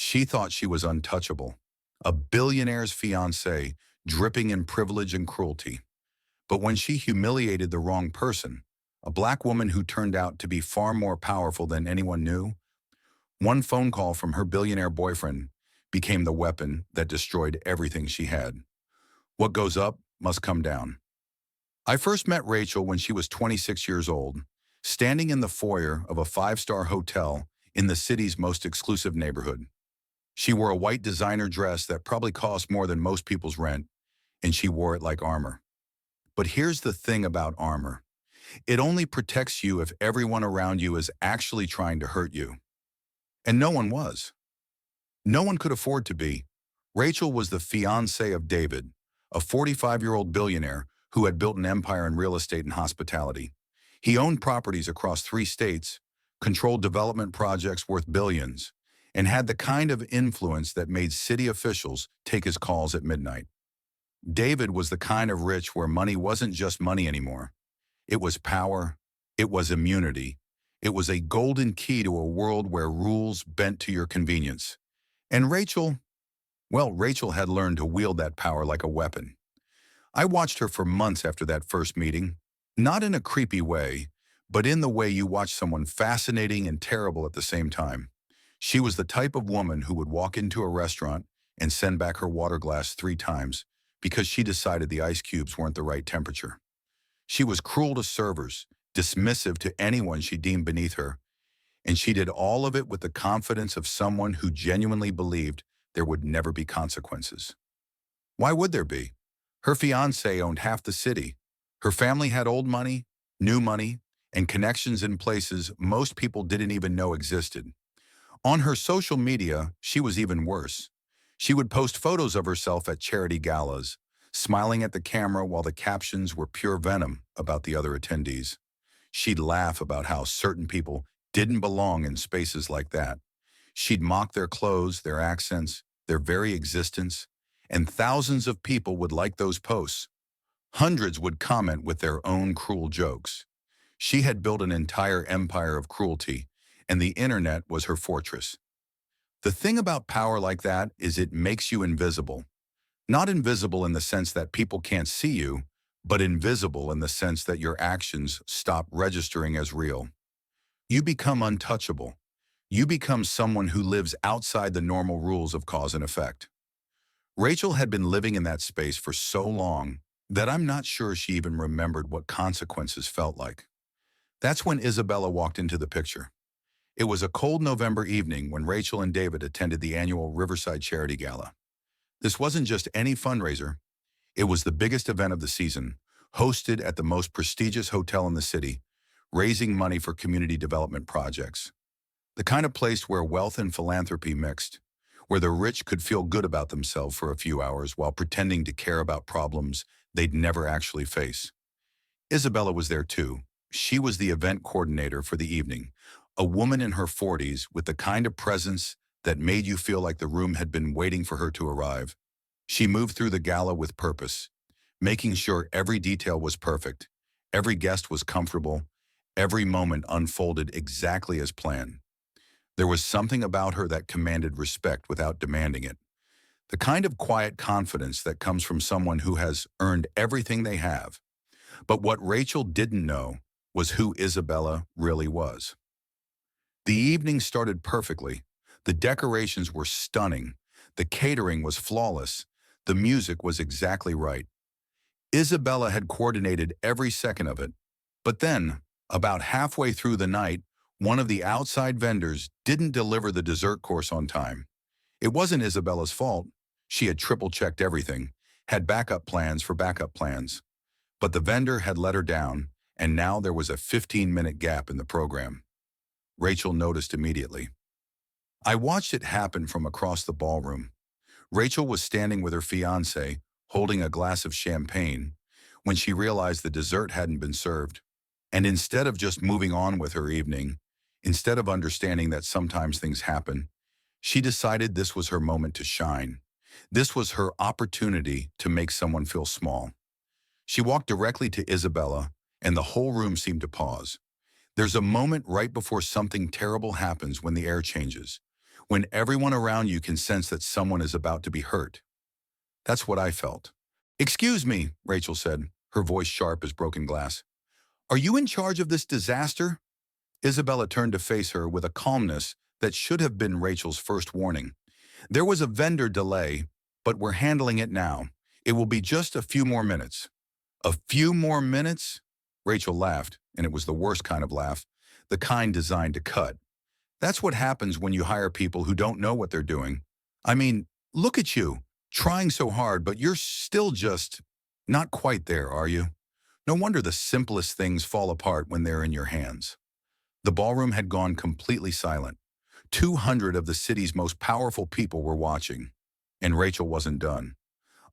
She thought she was untouchable, a billionaire's fiancée, dripping in privilege and cruelty. But when she humiliated the wrong person, a black woman who turned out to be far more powerful than anyone knew, one phone call from her billionaire boyfriend became the weapon that destroyed everything she had. What goes up must come down. I first met Rachel when she was 26 years old, standing in the foyer of a five-star hotel in the city's most exclusive neighborhood. She wore a white designer dress that probably cost more than most people's rent, and she wore it like armor. But here's the thing about armor. It only protects you if everyone around you is actually trying to hurt you. And no one was. No one could afford to be. Rachel was the fiancée of David, a 45-year-old billionaire who had built an empire in real estate and hospitality. He owned properties across 3 states, controlled development projects worth billions, and had the kind of influence that made city officials take his calls at midnight. David was the kind of rich where money wasn't just money anymore. It was power. It was immunity. It was a golden key to a world where rules bent to your convenience. And Rachel had learned to wield that power like a weapon. I watched her for months after that first meeting, not in a creepy way, but in the way you watch someone fascinating and terrible at the same time. She was the type of woman who would walk into a restaurant and send back her water glass 3 times because she decided the ice cubes weren't the right temperature. She was cruel to servers, dismissive to anyone she deemed beneath her, and she did all of it with the confidence of someone who genuinely believed there would never be consequences. Why would there be? Her fiancé owned half the city. Her family had old money, new money, and connections in places most people didn't even know existed. On her social media, she was even worse. She would post photos of herself at charity galas, smiling at the camera while the captions were pure venom about the other attendees. She'd laugh about how certain people didn't belong in spaces like that. She'd mock their clothes, their accents, their very existence, and thousands of people would like those posts. Hundreds would comment with their own cruel jokes. She had built an entire empire of cruelty, and the internet was her fortress. The thing about power like that is it makes you invisible. Not invisible in the sense that people can't see you, but invisible in the sense that your actions stop registering as real. You become untouchable. You become someone who lives outside the normal rules of cause and effect. Rachel had been living in that space for so long that I'm not sure she even remembered what consequences felt like. That's when Isabella walked into the picture. It was a cold November evening when Rachel and David attended the annual Riverside Charity Gala. This wasn't just any fundraiser. It was the biggest event of the season, hosted at the most prestigious hotel in the city, raising money for community development projects. The kind of place where wealth and philanthropy mixed, where the rich could feel good about themselves for a few hours while pretending to care about problems they'd never actually face. Isabella was there too. She was the event coordinator for the evening, a woman in her 40s with the kind of presence that made you feel like the room had been waiting for her to arrive. She moved through the gala with purpose, making sure every detail was perfect, every guest was comfortable, every moment unfolded exactly as planned. There was something about her that commanded respect without demanding it. The kind of quiet confidence that comes from someone who has earned everything they have. But what Rachel didn't know was who Isabella really was. The evening started perfectly. The decorations were stunning. The catering was flawless. The music was exactly right. Isabella had coordinated every second of it. But then, about halfway through the night, one of the outside vendors didn't deliver the dessert course on time. It wasn't Isabella's fault. She had triple-checked everything, had backup plans for backup plans. But the vendor had let her down, and now there was a 15-minute gap in the program. Rachel noticed immediately. I watched it happen from across the ballroom. Rachel was standing with her fiancé, holding a glass of champagne, when she realized the dessert hadn't been served. And instead of just moving on with her evening, instead of understanding that sometimes things happen, she decided this was her moment to shine. This was her opportunity to make someone feel small. She walked directly to Isabella, and the whole room seemed to pause. There's a moment right before something terrible happens when the air changes, when everyone around you can sense that someone is about to be hurt. That's what I felt. "Excuse me," Rachel said, her voice sharp as broken glass. "Are you in charge of this disaster?" Isabella turned to face her with a calmness that should have been Rachel's first warning. "There was a vendor delay, but we're handling it now. It will be just a few more minutes." "A few more minutes?" Rachel laughed, and it was the worst kind of laugh, the kind designed to cut. "That's what happens when you hire people who don't know what they're doing. I mean, look at you, trying so hard, but you're still just not quite there, are you? No wonder the simplest things fall apart when they're in your hands." The ballroom had gone completely silent. 200 of the city's most powerful people were watching, and Rachel wasn't done.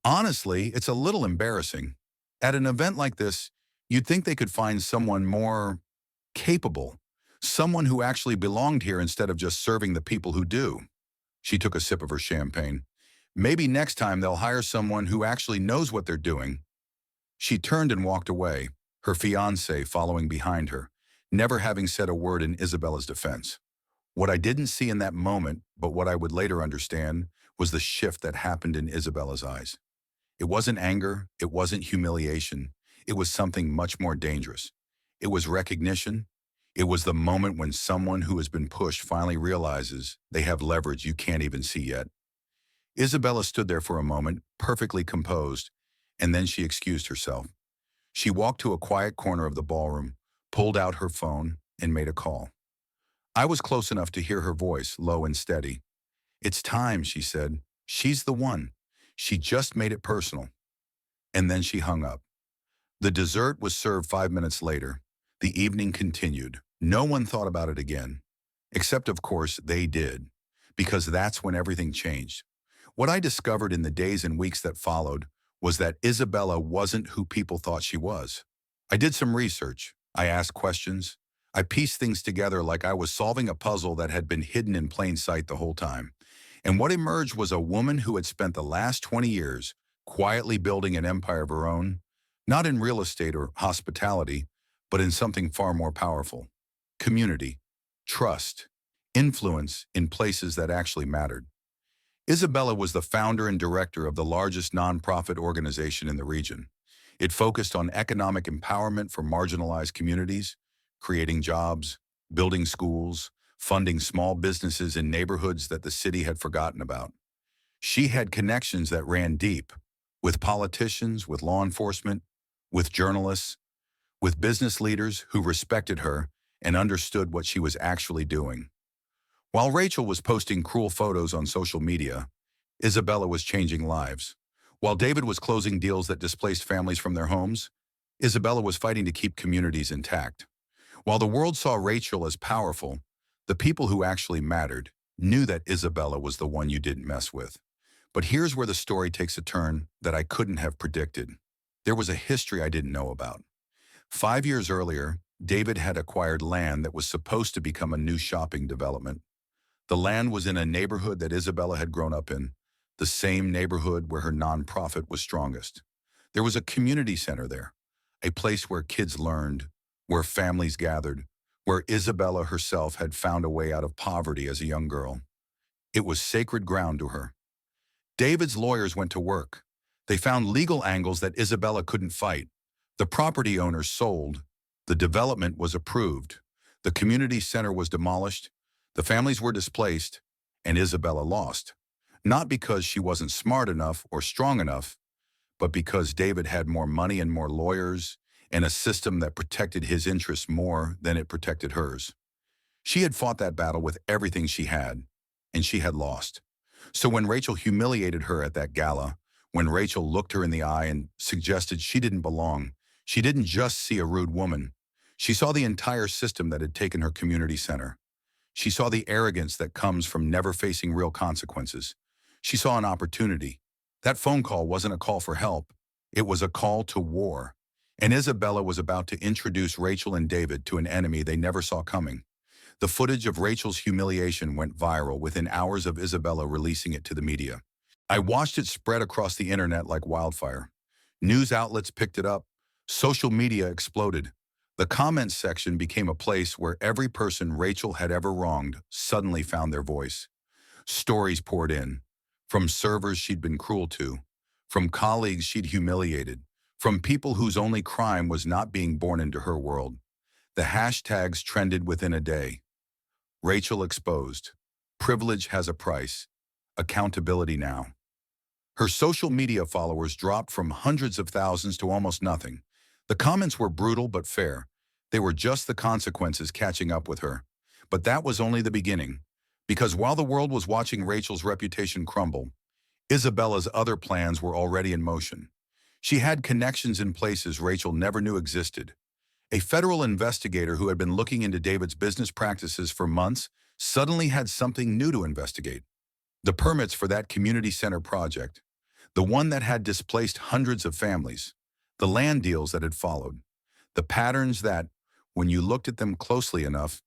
"Honestly, it's a little embarrassing. At an event like this, you'd think they could find someone more capable, someone who actually belonged here instead of just serving the people who do." She took a sip of her champagne. "Maybe next time they'll hire someone who actually knows what they're doing." She turned and walked away, her fiancé following behind her, never having said a word in Isabella's defense. What I didn't see in that moment, but what I would later understand, was the shift that happened in Isabella's eyes. It wasn't anger, it wasn't humiliation, it was something much more dangerous. It was recognition. It was the moment when someone who has been pushed finally realizes they have leverage you can't even see yet. Isabella stood there for a moment, perfectly composed, and then she excused herself. She walked to a quiet corner of the ballroom, pulled out her phone, and made a call. I was close enough to hear her voice, low and steady. "It's time," she said. "She's the one. She just made it personal." And then she hung up. The dessert was served 5 minutes later. The evening continued. No one thought about it again. Except, of course, they did. Because that's when everything changed. What I discovered in the days and weeks that followed was that Isabella wasn't who people thought she was. I did some research. I asked questions. I pieced things together like I was solving a puzzle that had been hidden in plain sight the whole time. And what emerged was a woman who had spent the last 20 years quietly building an empire of her own, not in real estate or hospitality, but in something far more powerful: community, trust, influence in places that actually mattered. Isabella was the founder and director of the largest nonprofit organization in the region. It focused on economic empowerment for marginalized communities, creating jobs, building schools, funding small businesses in neighborhoods that the city had forgotten about. She had connections that ran deep, with politicians, with law enforcement, with journalists, with business leaders who respected her and understood what she was actually doing. While Rachel was posting cruel photos on social media, Isabella was changing lives. While David was closing deals that displaced families from their homes, Isabella was fighting to keep communities intact. While the world saw Rachel as powerful, the people who actually mattered knew that Isabella was the one you didn't mess with. But here's where the story takes a turn that I couldn't have predicted. There was a history I didn't know about. 5 years earlier, David had acquired land that was supposed to become a new shopping development. The land was in a neighborhood that Isabella had grown up in, the same neighborhood where her nonprofit was strongest. There was a community center there, a place where kids learned, where families gathered, where Isabella herself had found a way out of poverty as a young girl. It was sacred ground to her. David's lawyers went to work. They found legal angles that Isabella couldn't fight. The property owners sold. The development was approved. The community center was demolished. The families were displaced, and Isabella lost. Not because she wasn't smart enough or strong enough, but because David had more money and more lawyers and a system that protected his interests more than it protected hers. She had fought that battle with everything she had, and she had lost. So when Rachel humiliated her at that gala, when Rachel looked her in the eye and suggested she didn't belong, she didn't just see a rude woman. She saw the entire system that had taken her community center. She saw the arrogance that comes from never facing real consequences. She saw an opportunity. That phone call wasn't a call for help. It was a call to war. And Isabella was about to introduce Rachel and David to an enemy they never saw coming. The footage of Rachel's humiliation went viral within hours of Isabella releasing it to the media. I watched it spread across the internet like wildfire. News outlets picked it up. Social media exploded. The comments section became a place where every person Rachel had ever wronged suddenly found their voice. Stories poured in, from servers she'd been cruel to, from colleagues she'd humiliated, from people whose only crime was not being born into her world. The hashtags trended within a day. Rachel exposed. Privilege has a price. Accountability now. Her social media followers dropped from hundreds of thousands to almost nothing. The comments were brutal but fair. They were just the consequences catching up with her. But that was only the beginning. Because while the world was watching Rachel's reputation crumble, Isabella's other plans were already in motion. She had connections in places Rachel never knew existed. A federal investigator who had been looking into David's business practices for months suddenly had something new to investigate. The permits for that community center project, the one that had displaced hundreds of families, the land deals that had followed, the patterns that, when you looked at them closely enough,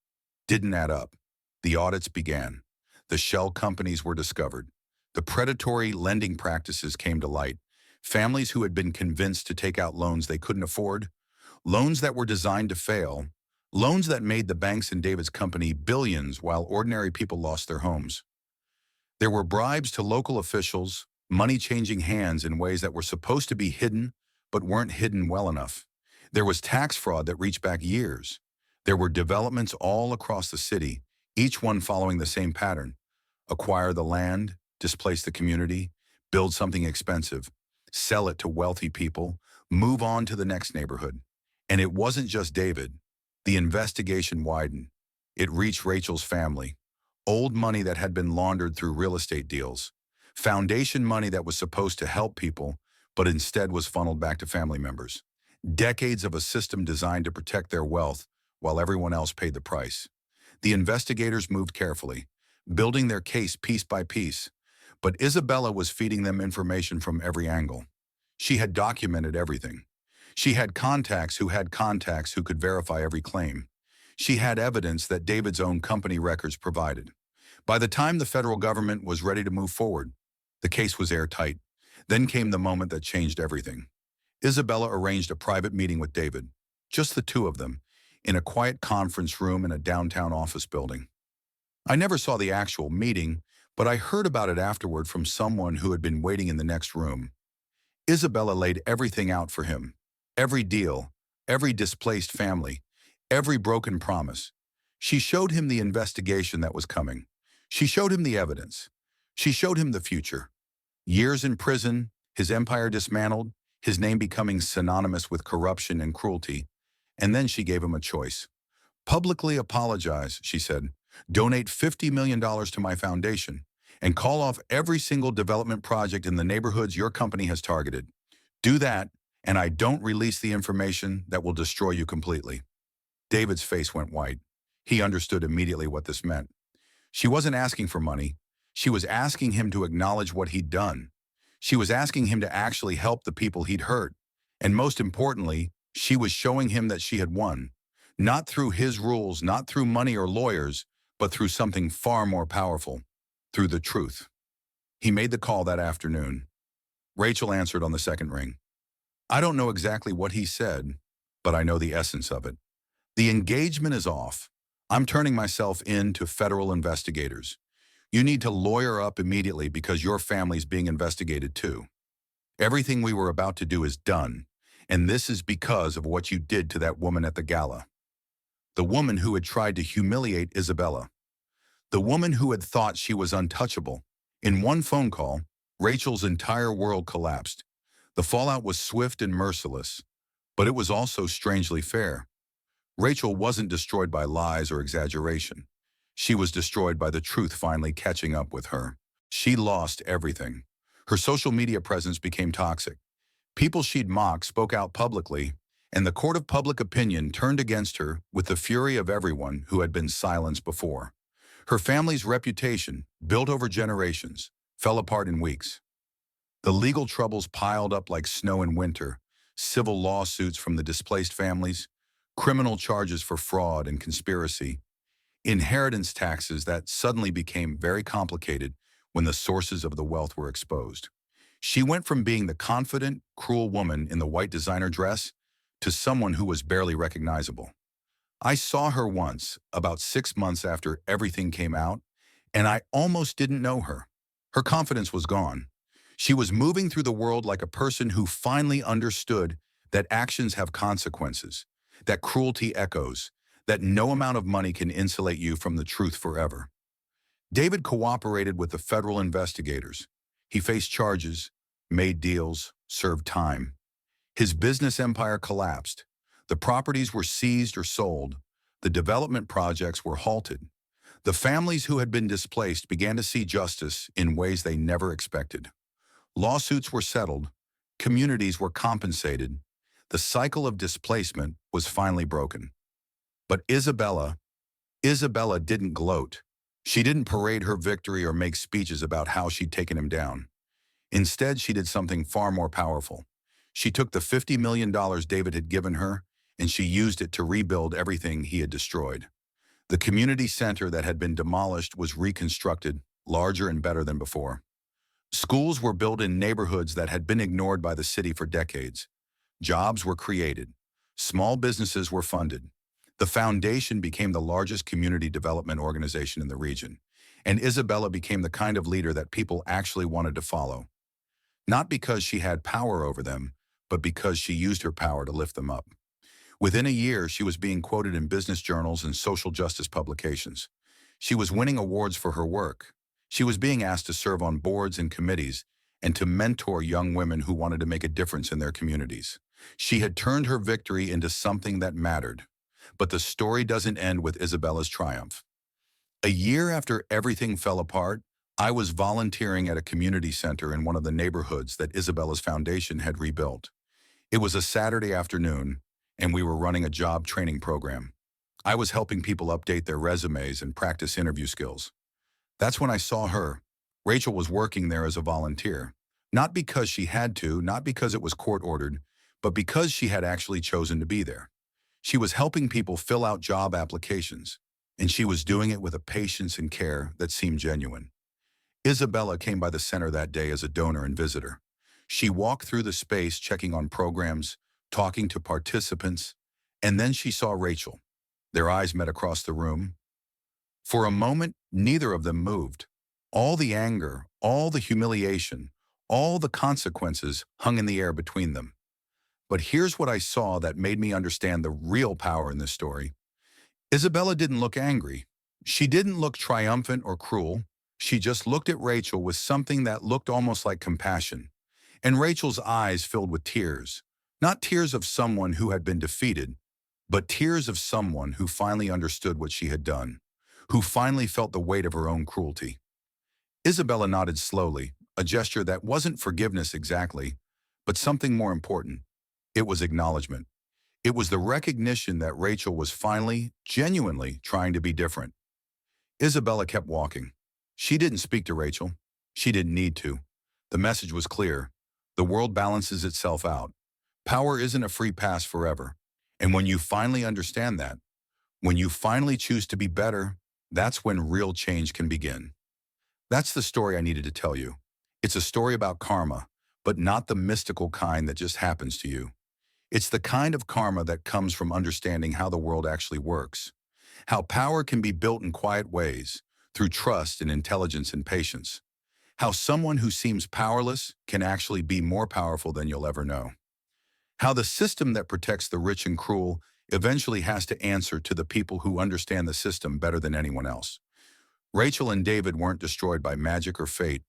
didn't add up. The audits began. The shell companies were discovered. The predatory lending practices came to light. Families who had been convinced to take out loans they couldn't afford, loans that were designed to fail, loans that made the banks in David's company billions while ordinary people lost their homes. There were bribes to local officials, money changing hands in ways that were supposed to be hidden, but weren't hidden well enough. There was tax fraud that reached back years. There were developments all across the city, each one following the same pattern. Acquire the land, displace the community, build something expensive, sell it to wealthy people, move on to the next neighborhood. And it wasn't just David. The investigation widened. It reached Rachel's family. Old money that had been laundered through real estate deals. Foundation money that was supposed to help people, but instead was funneled back to family members. Decades of a system designed to protect their wealth while everyone else paid the price. The investigators moved carefully, building their case piece by piece. But Isabella was feeding them information from every angle. She had documented everything. She had contacts who could verify every claim. She had evidence that David's own company records provided. By the time the federal government was ready to move forward, the case was airtight. Then came the moment that changed everything. Isabella arranged a private meeting with David, just the two of them, in a quiet conference room in a downtown office building. I never saw the actual meeting, but I heard about it afterward from someone who had been waiting in the next room. Isabella laid everything out for him. Every deal, every displaced family, every broken promise. She showed him the investigation that was coming. She showed him the evidence. She showed him the future. Years in prison, his empire dismantled, his name becoming synonymous with corruption and cruelty. And then she gave him a choice. Publicly apologize, she said. Donate $50 million to my foundation and call off every single development project in the neighborhoods your company has targeted. Do that, and I don't release the information that will destroy you completely. David's face went white. He understood immediately what this meant. She wasn't asking for money. She was asking him to acknowledge what he'd done. She was asking him to actually help the people he'd hurt. And most importantly, she was showing him that she had won. Not through his rules, not through money or lawyers, but through something far more powerful, through the truth. He made the call that afternoon. Rachel answered on the second ring. I don't know exactly what he said, but I know the essence of it. The engagement is off. I'm turning myself in to federal investigators. You need to lawyer up immediately because your family's being investigated too. Everything we were about to do is done, and this is because of what you did to that woman at the gala. The woman who had tried to humiliate Isabella. The woman who had thought she was untouchable. In one phone call, Rachel's entire world collapsed. The fallout was swift and merciless, but it was also strangely fair. Rachel wasn't destroyed by lies or exaggeration. She was destroyed by the truth finally catching up with her. She lost everything. Her social media presence became toxic. People she'd mocked spoke out publicly, and the court of public opinion turned against her with the fury of everyone who had been silenced before. Her family's reputation, built over generations, fell apart in weeks. The legal troubles piled up like snow in winter, civil lawsuits from the displaced families, criminal charges for fraud and conspiracy, inheritance taxes that suddenly became very complicated when the sources of the wealth were exposed. She went from being the confident, cruel woman in the white designer dress to someone who was barely recognizable. I saw her once, about 6 months after everything came out, and I almost didn't know her. Her confidence was gone. She was moving through the world like a person who finally understood that actions have consequences, that cruelty echoes, that no amount of money can insulate you from the truth forever. David cooperated with the federal investigators. He faced charges, made deals, served time. His business empire collapsed. The properties were seized or sold. The development projects were halted. The families who had been displaced began to see justice in ways they never expected. Lawsuits were settled. Communities were compensated. The cycle of displacement was finally broken. But Isabella didn't gloat. She didn't parade her victory or make speeches about how she'd taken him down. Instead, she did something far more powerful. She took the $50 million David had given her, and she used it to rebuild everything he had destroyed. The community center that had been demolished was reconstructed, larger and better than before. Schools were built in neighborhoods that had been ignored by the city for decades. Jobs were created. Small businesses were funded. The foundation became the largest community development organization in the region, and Isabella became the kind of leader that people actually wanted to follow. Not because she had power over them, but because she used her power to lift them up. Within a year, she was being quoted in business journals and social justice publications. She was winning awards for her work. She was being asked to serve on boards and committees and to mentor young women who wanted to make a difference in their communities. She had turned her victory into something that mattered. But the story doesn't end with Isabella's triumph. A year after everything fell apart, I was volunteering at a community center in one of the neighborhoods that Isabella's foundation had rebuilt. It was a Saturday afternoon, and we were running a job training program. I was helping people update their resumes and practice interview skills. That's when I saw her. Rachel was working there as a volunteer. Not because she had to, not because it was court-ordered, but because she had actually chosen to be there. She was helping people fill out job applications, and she was doing it with a patience and care that seemed genuine. Isabella came by the center that day as a donor and visitor. She walked through the space checking on programs, talking to participants, and then she saw Rachel. Their eyes met across the room. For a moment, neither of them moved. All the anger, all the humiliation, all the consequences hung in the air between them. But here's what I saw that made me understand the real power in this story. Isabella didn't look angry. She didn't look triumphant or cruel. She just looked at Rachel with something that looked almost like compassion. And Rachel's eyes filled with tears. Not tears of someone who had been defeated, but tears of someone who finally understood what she had done, who finally felt the weight of her own cruelty. Isabella nodded slowly, a gesture that wasn't forgiveness exactly, but something more important. It was acknowledgement. It was the recognition that Rachel was finally, genuinely trying to be different. Isabella kept walking. She didn't speak to Rachel. She didn't need to. The message was clear. The world balances itself out. Power isn't a free pass forever. And when you finally understand that, when you finally choose to be better, that's when real change can begin. That's the story I needed to tell you. It's a story about karma, but not the mystical kind that just happens to you. It's the kind of karma that comes from understanding how the world actually works, how power can be built in quiet ways, through trust and intelligence and patience, how someone who seems powerless can actually be more powerful than you'll ever know, how the system that protects the rich and cruel eventually has to answer to the people who understand the system better than anyone else. Rachel and David weren't destroyed by magic or fate.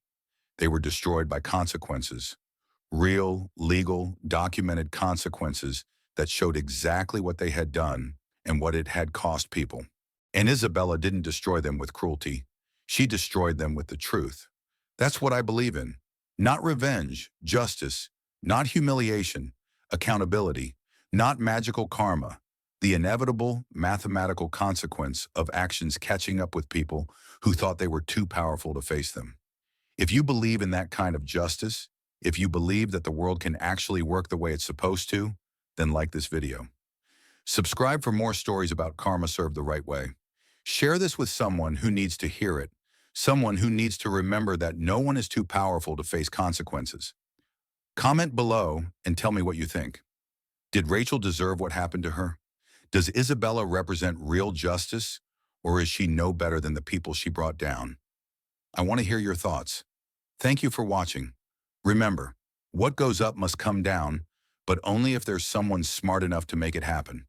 They were destroyed by consequences. Real, legal, documented consequences that showed exactly what they had done and what it had cost people. And Isabella didn't destroy them with cruelty. She destroyed them with the truth. That's what I believe in. Not revenge, justice, not humiliation, accountability, not magical karma, the inevitable mathematical consequence of actions catching up with people who thought they were too powerful to face them. If you believe in that kind of justice, if you believe that the world can actually work the way it's supposed to, then like this video. Subscribe for more stories about karma served the right way. Share this with someone who needs to hear it, someone who needs to remember that no one is too powerful to face consequences. Comment below and tell me what you think. Did Rachel deserve what happened to her? Does Isabella represent real justice, or is she no better than the people she brought down? I want to hear your thoughts. Thank you for watching. Remember, what goes up must come down, but only if there's someone smart enough to make it happen.